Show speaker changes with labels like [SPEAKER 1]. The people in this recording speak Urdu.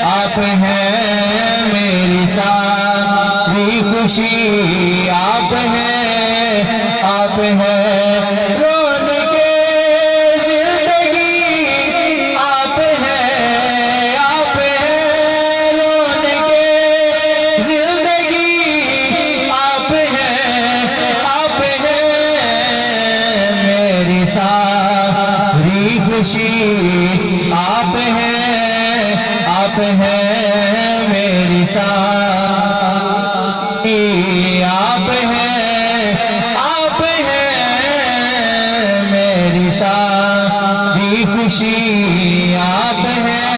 [SPEAKER 1] آپ ہیں میری ساری خوشی، آپ ہیں رون کے زندگی، آپ ہیں رون کے زندگی، آپ ہیں میری ساری خوشی، آپ ہیں میری ساری، آپ ہیں میری ساری خوشی۔